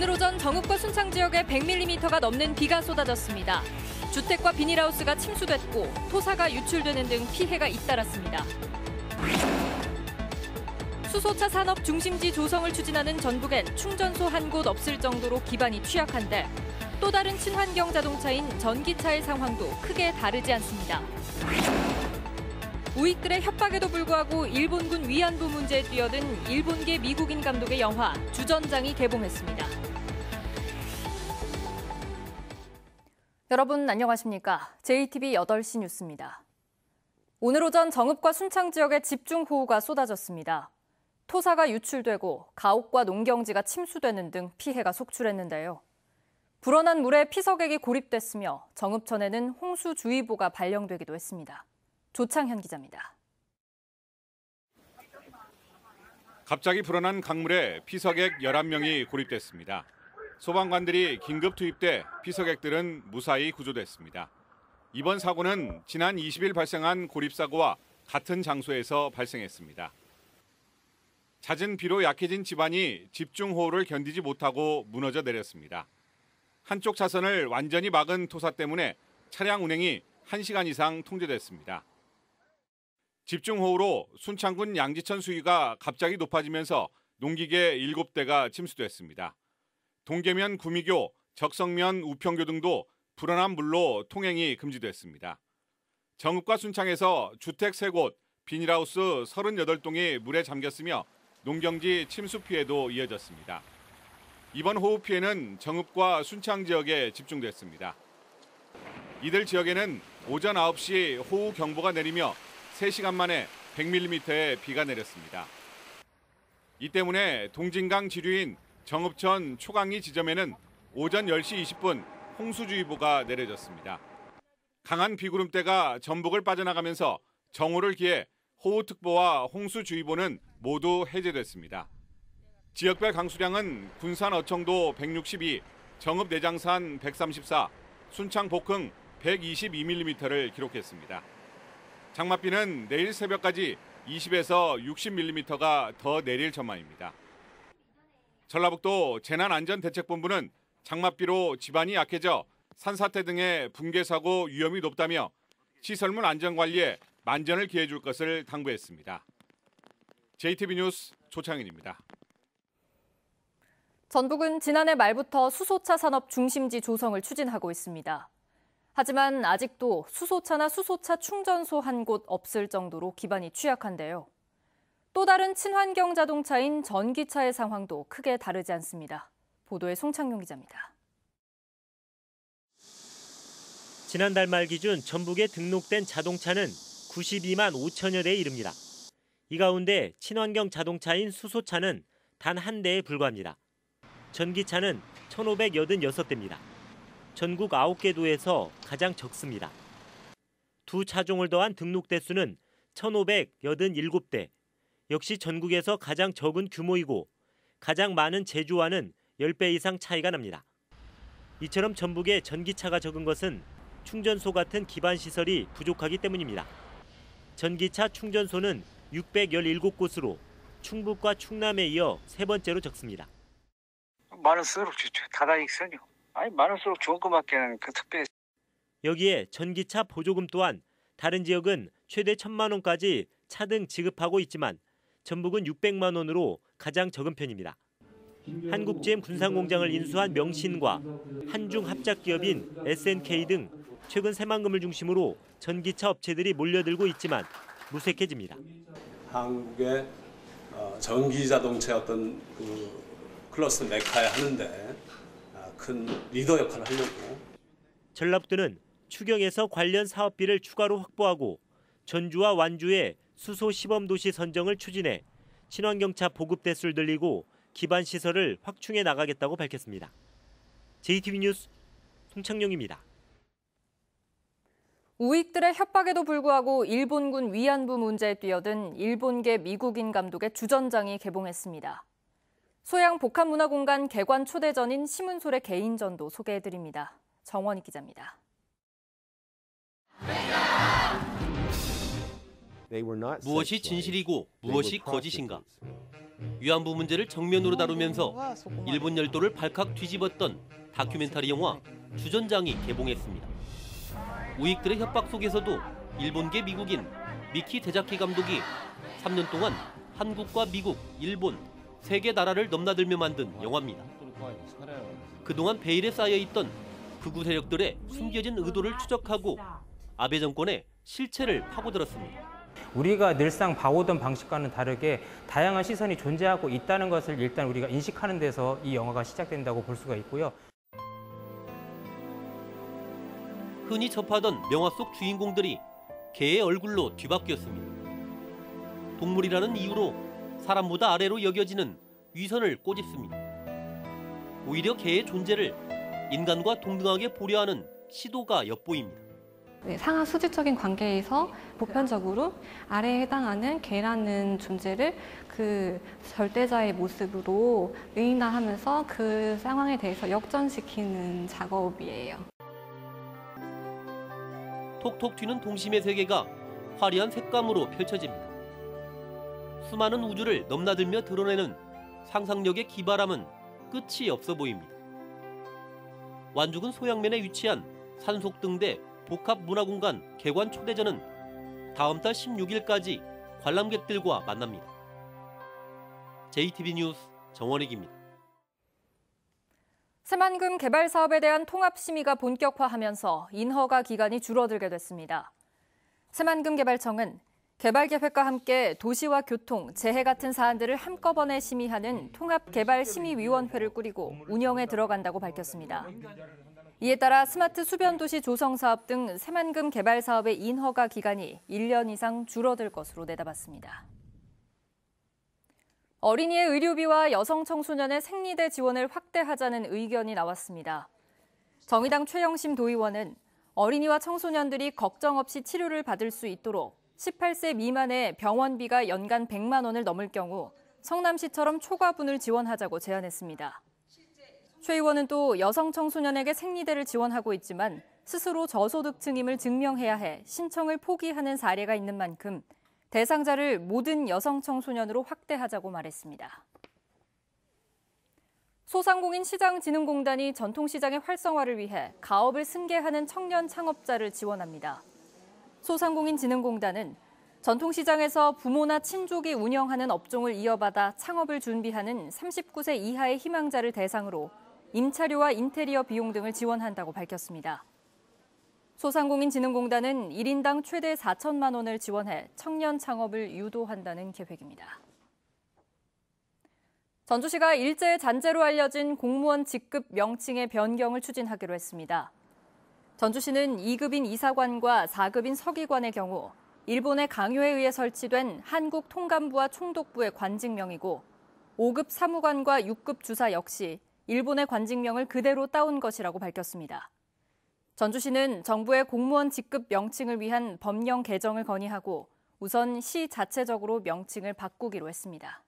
오늘 오전 정읍과 순창 지역에 100mm가 넘는 비가 쏟아졌습니다. 주택과 비닐하우스가 침수됐고 토사가 유출되는 등 피해가 잇따랐습니다. 수소차 산업 중심지 조성을 추진하는 전북엔 충전소 한 곳 없을 정도로 기반이 취약한데 또 다른 친환경 자동차인 전기차의 상황도 크게 다르지 않습니다. 우익들의 협박에도 불구하고 일본군 위안부 문제에 뛰어든 일본계 미국인 감독의 영화 주전장이 개봉했습니다. 여러분 안녕하십니까? JTBC 8시 뉴스입니다. 오늘 오전 정읍과 순창 지역에 집중호우가 쏟아졌습니다. 토사가 유출되고 가옥과 농경지가 침수되는 등 피해가 속출했는데요. 불어난 물에 피서객이 고립됐으며 정읍천에는 홍수주의보가 발령되기도 했습니다. 조창현 기자입니다. 갑자기 불어난 강물에 피서객 11명이 고립됐습니다. 소방관들이 긴급 투입돼 피서객들은 무사히 구조됐습니다. 이번 사고는 지난 20일 발생한 고립사고와 같은 장소에서 발생했습니다. 잦은 비로 약해진 지반이 집중호우를 견디지 못하고 무너져 내렸습니다. 한쪽 차선을 완전히 막은 토사 때문에 차량 운행이 1시간 이상 통제됐습니다. 집중호우로 순창군 양지천 수위가 갑자기 높아지면서 농기계 7대가 침수됐습니다. 동계면 구미교, 적성면 우평교 등도 불어난 물로 통행이 금지됐습니다. 정읍과 순창에서 주택 3곳, 비닐하우스 38동이 물에 잠겼으며 농경지 침수 피해도 이어졌습니다. 이번 호우 피해는 정읍과 순창 지역에 집중됐습니다. 이들 지역에는 오전 9시 호우 경보가 내리며 3시간 만에 100mm의 비가 내렸습니다. 이 때문에 동진강 지류인 정읍천 초강리 지점에는 오전 10시 20분 홍수주의보가 내려졌습니다. 강한 비구름대가 전북을 빠져나가면서 정오를 기해 호우특보와 홍수주의보는 모두 해제됐습니다. 지역별 강수량은 군산 어청도 162, 정읍 내장산 134, 순창 복흥 122mm를 기록했습니다. 장맛비는 내일 새벽까지 20에서 60mm가 더 내릴 전망입니다. 전라북도 재난안전대책본부는 장맛비로 지반이 약해져 산사태 등의 붕괴 사고 위험이 높다며 시설물 안전관리에 만전을 기해 줄 것을 당부했습니다. JTBC 뉴스 조창현입니다. 전북은 지난해 말부터 수소차 산업 중심지 조성을 추진하고 있습니다. 하지만 아직도 수소차나 수소차 충전소 한 곳 없을 정도로 기반이 취약한데요. 또 다른 친환경 자동차인 전기차의 상황도 크게 다르지 않습니다. 보도에 송창용 기자입니다. 지난달 말 기준 전북에 등록된 자동차는 92만 5천여 대에 이릅니다. 이 가운데 친환경 자동차인 수소차는 단 한 대에 불과합니다. 전기차는 1,586대입니다. 전국 9개 도에서 가장 적습니다. 두 차종을 더한 등록 대수는 1,587대, 역시 전국에서 가장 적은 규모이고 가장 많은 제주와는 10배 이상 차이가 납니다. 이처럼 전북에 전기차가 적은 것은 충전소 같은 기반 시설이 부족하기 때문입니다. 전기차 충전소는 617곳으로 충북과 충남에 이어 3번째로 적습니다. 많을수록 다다익선이요. 많을수록 좋은 것밖에는 특별히. 여기에 전기차 보조금 또한 다른 지역은 최대 1,000만 원까지 차등 지급하고 있지만 전북은 600만 원으로 가장 적은 편입니다. 한국GM 군산공장을 인수한 명신과 한중 합작기업인 SNK 등 최근 새만금을 중심으로 전기차 업체들이 몰려들고 있지만 무색해집니다. 한국의 전기자동차 어떤 클러스터 메카에 하는데 큰 리더 역할을 하려고. 전라북도는 추경에서 관련 사업비를 추가로 확보하고 전주와 완주에 수소 시범도시 선정을 추진해 친환경차 보급 대수를 늘리고 기반 시설을 확충해 나가겠다고 밝혔습니다. JTBC 뉴스 송창용입니다. 우익들의 협박에도 불구하고 일본군 위안부 문제에 뛰어든 일본계 미국인 감독의 주전장이 개봉했습니다. 소양 복합문화공간 개관 초대전인 심은솔의 개인전도 소개해드립니다. 정원희 기자입니다. 무엇이 진실이고 무엇이 거짓인가? 위안부 문제를 정면으로 다루면서 일본 열도를 발칵 뒤집었던 다큐멘터리 영화 주전장이 개봉했습니다. 우익들의 협박 속에서도 일본계 미국인 미키 데자키 감독이 3년 동안 한국과 미국, 일본, 세 개 나라를 넘나들며 만든 영화입니다. 그동안 베일에 쌓여있던 극우 세력들의 숨겨진 의도를 추적하고 아베 정권의 실체를 파고들었습니다. 우리가 늘상 봐오던 방식과는 다르게 다양한 시선이 존재하고 있다는 것을 일단 우리가 인식하는 데서 이 영화가 시작된다고 볼 수가 있고요. 흔히 접하던 명화 속 주인공들이 개의 얼굴로 뒤바뀌었습니다. 동물이라는 이유로 사람보다 아래로 여겨지는 위선을 꼬집습니다. 오히려 개의 존재를 인간과 동등하게 보려 하는 시도가 엿보입니다. 상하 수직적인 관계에서 보편적으로 아래에 해당하는 개라는 존재를 그 절대자의 모습으로 의인화하면서 그 상황에 대해서 역전시키는 작업이에요. 톡톡 튀는 동심의 세계가 화려한 색감으로 펼쳐집니다. 수많은 우주를 넘나들며 드러내는 상상력의 기발함은 끝이 없어 보입니다. 완죽은 소양면에 위치한 산속등대 복합문화공간 개관 초대전은 다음 달 16일까지 관람객들과 만납니다. JTB 뉴스 정원익입니다. 새만금 개발 사업에 대한 통합 심의가 본격화하면서 인허가 기간이 줄어들게 됐습니다. 새만금 개발청은 개발 계획과 함께 도시와 교통, 재해 같은 사안들을 한꺼번에 심의하는 통합개발심의위원회를 꾸리고 운영에 들어간다고 밝혔습니다. 이에 따라 스마트 수변도시 조성 사업 등 새만금 개발 사업의 인허가 기간이 1년 이상 줄어들 것으로 내다봤습니다. 어린이의 의료비와 여성 청소년의 생리대 지원을 확대하자는 의견이 나왔습니다. 정의당 최영심 도의원은 어린이와 청소년들이 걱정 없이 치료를 받을 수 있도록 18세 미만의 병원비가 연간 100만 원을 넘을 경우 성남시처럼 초과분을 지원하자고 제안했습니다. 최 의원은 또 여성 청소년에게 생리대를 지원하고 있지만 스스로 저소득층임을 증명해야 해 신청을 포기하는 사례가 있는 만큼 대상자를 모든 여성 청소년으로 확대하자고 말했습니다. 소상공인 시장진흥공단이 전통시장의 활성화를 위해 가업을 승계하는 청년 창업자를 지원합니다. 소상공인진흥공단은 전통시장에서 부모나 친족이 운영하는 업종을 이어받아 창업을 준비하는 39세 이하의 희망자를 대상으로 임차료와 인테리어 비용 등을 지원한다고 밝혔습니다. 소상공인진흥공단은 1인당 최대 4천만 원을 지원해 청년 창업을 유도한다는 계획입니다. 전주시가 일제 잔재로 알려진 공무원 직급 명칭의 변경을 추진하기로 했습니다. 전주시는 2급인 이사관과 4급인 서기관의 경우 일본의 강요에 의해 설치된 한국통감부와 총독부의 관직명이고 5급 사무관과 6급 주사 역시 일본의 관직명을 그대로 따온 것이라고 밝혔습니다. 전주시는 정부의 공무원 직급 명칭을 위한 법령 개정을 건의하고 우선 시 자체적으로 명칭을 바꾸기로 했습니다.